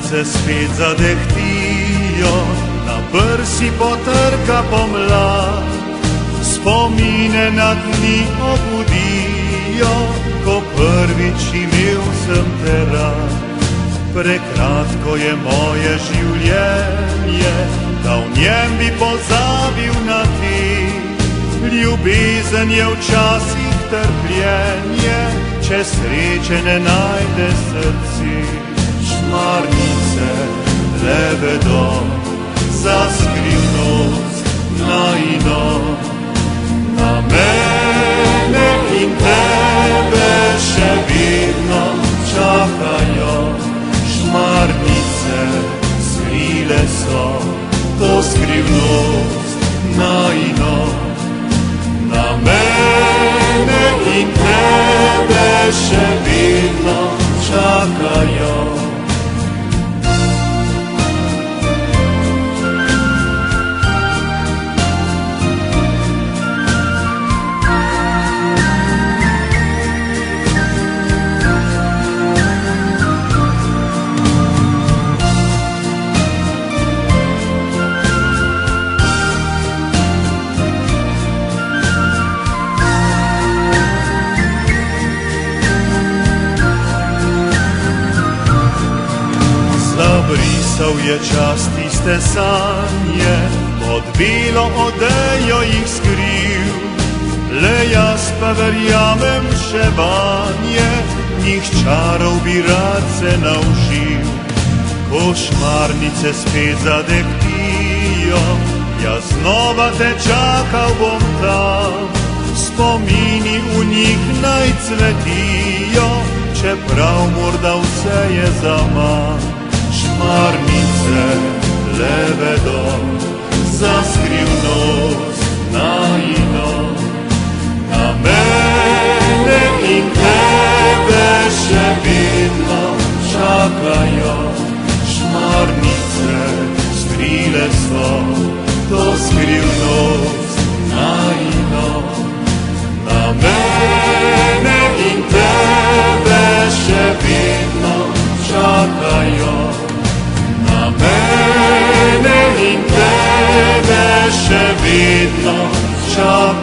Šmarnice spet zadehtijo, na prsi potrka pomlad, spomine na dni obudijo, ko prvič imel sem te rad. Prekratko je moje življenje, da v njem bi pozabil na ti. Ljubezen je včasih trpljenje, če sreče ne najde srci. Šmarnice le vedo za skrivnost najino, na mene in tebe še vedno čakajo. Šmarnice skrile so to skrivnost najino, na mene in tebe še vedno čakajo. Brisal je čas tiste sanje, pod belo odejo jih skril. Le jaz pa verjamem še vanje, njih čarov bi rad se naučil. Ko šmarnice spet zadehtijo, jaz znova te čakal bom tam. Spomini v njih naj cvetijo, čeprav morda vse je zaman. Šmarnice le vedo za skrivnost najino, na mene in tebe še vedno čakajo. Šmarnice skrile so to skrivnost najino, na mene in tebe še vedno čakajo. Mene in tebe še vedno čakajo.